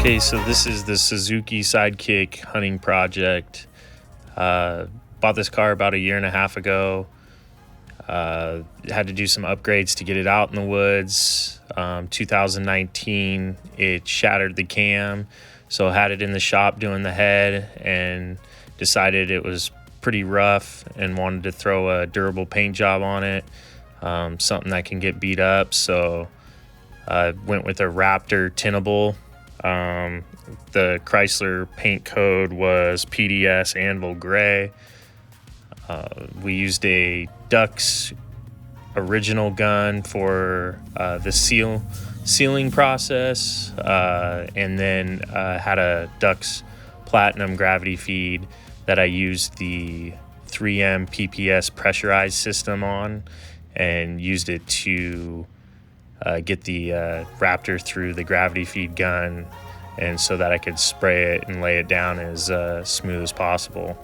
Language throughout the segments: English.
Okay, so this is the Suzuki Sidekick hunting project. Bought this car about 1.5 years ago. Had to do some upgrades to get it out in the woods. 2019, it shattered the cam, so had it in the shop doing the head and decided it was pretty rough and wanted to throw a durable paint job on it, something that can get beat up. So I went with a Raptor Tintable. The Chrysler paint code was PDS Anvil Gray. We used a Dux original gun for the sealing process, and then had a Dux Platinum gravity feed that I used the 3M PPS pressurized system on, and used it to get the Raptor through the gravity feed gun, and so that I could spray it and lay it down as smooth as possible.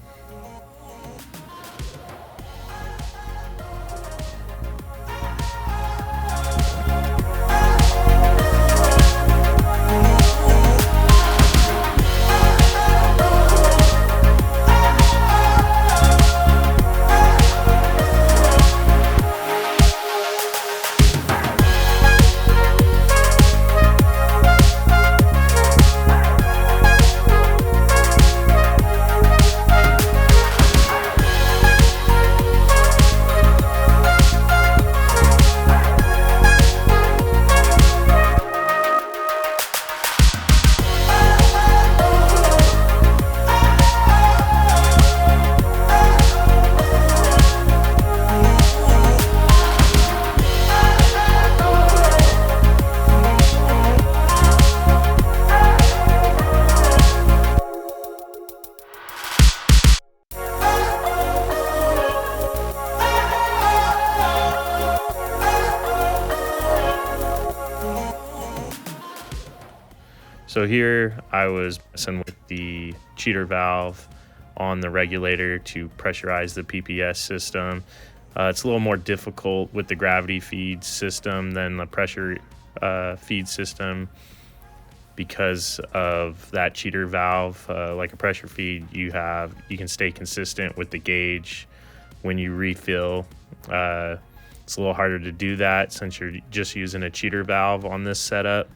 So here I was messing with the cheater valve on the regulator to pressurize the PPS system. It's a little more difficult with the gravity feed system than the pressure feed system because of that cheater valve. Like a pressure feed, you can stay consistent with the gauge when you refill. It's a little harder to do that since you're just using a cheater valve on this setup.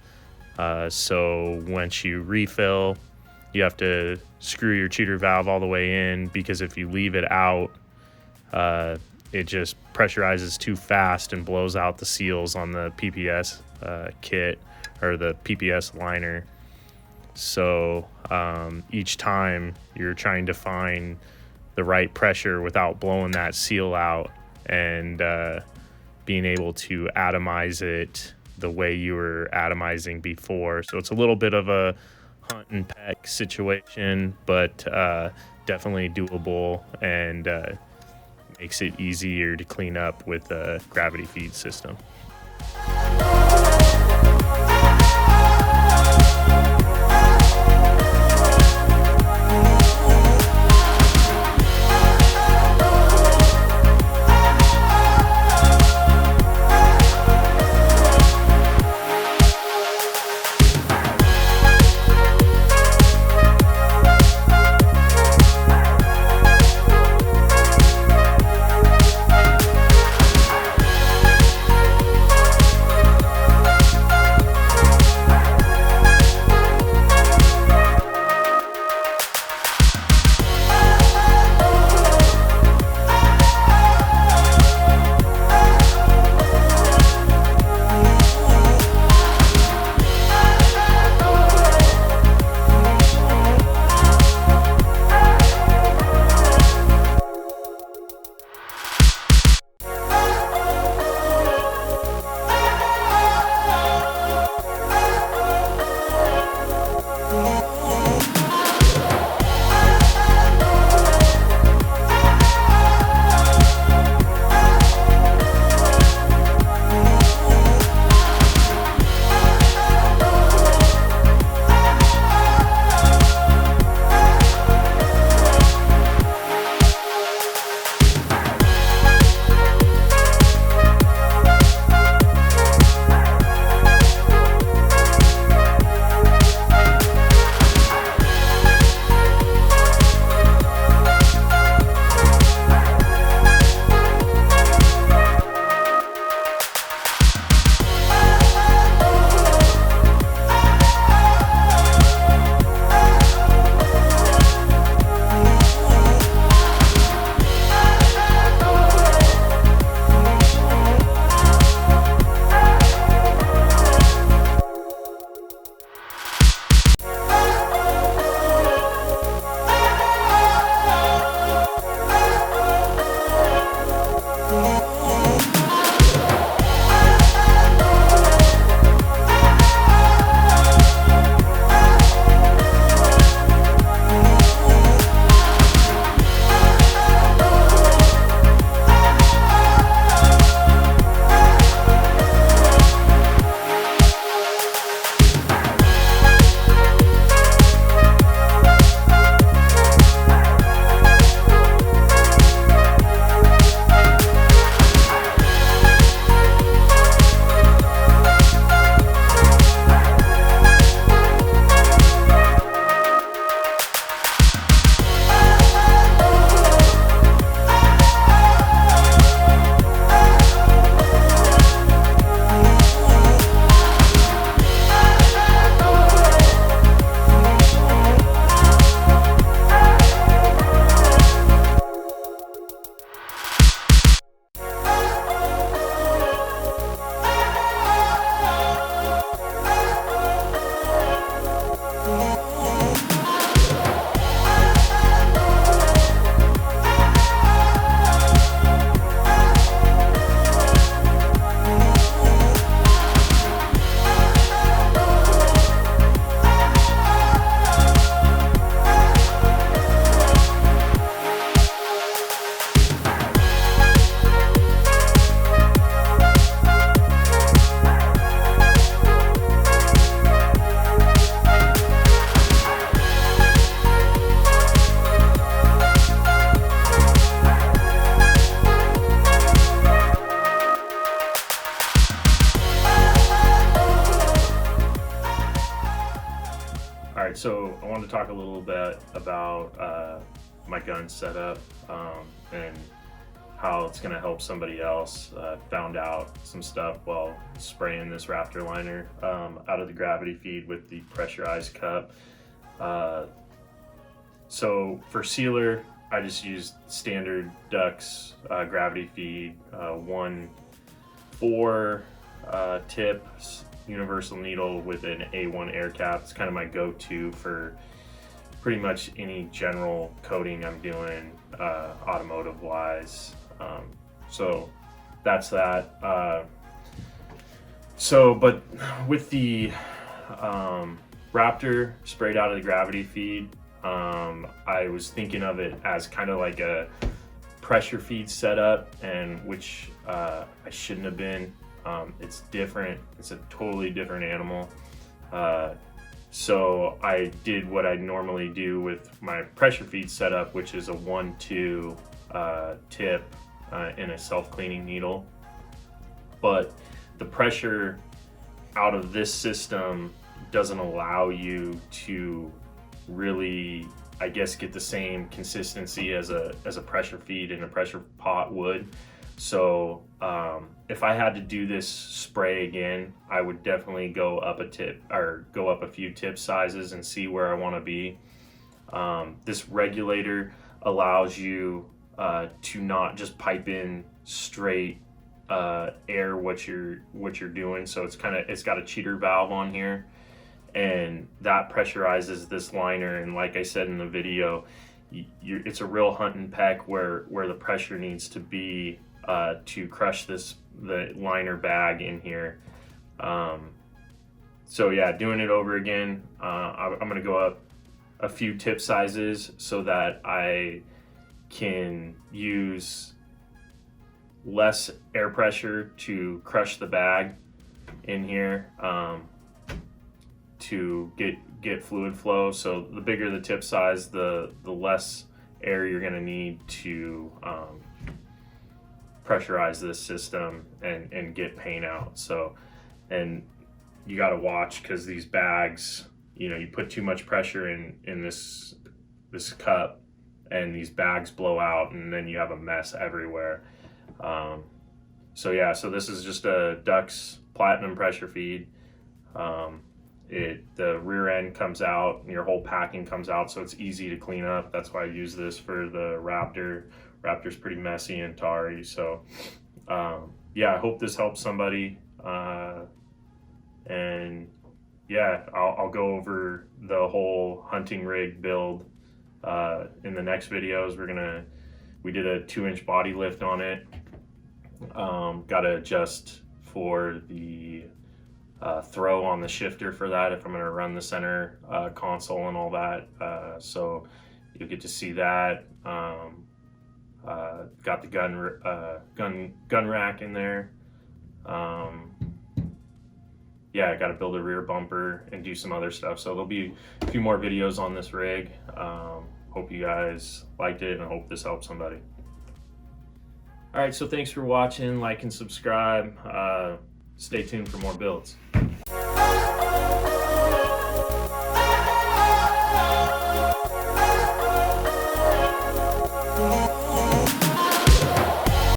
So once you refill, you have to screw your cheater valve all the way in, because if you leave it out, it just pressurizes too fast and blows out the seals on the PPS kit or the PPS liner. So each time you're trying to find the right pressure without blowing that seal out, and being able to atomize it the way you were atomizing before. So it's a little bit of a hunt and peck situation, but definitely doable, and makes it easier to clean up with a gravity feed system. talk a little bit about my gun setup and how it's going to help somebody else. Found out some stuff while spraying this Raptor liner out of the gravity feed with the pressurized cup. So for sealer, I just used standard Dux gravity feed, 1/4 tip universal needle with an A1 air cap. It's kind of my go-to for pretty much any general coating I'm doing automotive wise. So that's that. But with the Raptor sprayed out of the gravity feed, I was thinking of it as kind of like a pressure feed setup, and which I shouldn't have been. It's different. It's a totally different animal. So I did what I normally do with my pressure feed setup, which is a 1/2 tip in a self-cleaning needle. But the pressure out of this system doesn't allow you to really, I guess, get the same consistency as a pressure feed in a pressure pot would. So if I had to do this spray again, I would definitely go up a tip, or go up a few tip sizes and see where I want to be. This regulator allows you to not just pipe in straight air what you're doing. So it's got a cheater valve on here, and that pressurizes this liner. And like I said in the video, it's a real hunt and peck where the pressure needs to be to crush the liner bag in here. So yeah, doing it over again, I'm gonna go up a few tip sizes so that I can use less air pressure to crush the bag in here, to get fluid flow. So the bigger the tip size, the less air you're gonna need to pressurize this system and get paint out. So, and you got to watch, because these bags, you put too much pressure in this cup, and these bags blow out, and then you have a mess everywhere. So yeah, so this is just a Dux Platinum pressure feed. The rear end comes out and your whole packing comes out, so it's easy to clean up. That's why I use this for the Raptor. Raptor's pretty messy and tarry. So yeah, I hope this helps somebody. And yeah, I'll go over the whole hunting rig build in the next videos. We did a 2-inch body lift on it. Got to adjust for the throw on the shifter for that if I'm going to run the center console and all that. So you'll get to see that. Got the gun rack in there. Yeah, I got to build a rear bumper and do some other stuff. So there'll be a few more videos on this rig. Hope you guys liked it, and I hope this helps somebody. All right, so thanks for watching. Like and subscribe. Stay tuned for more builds.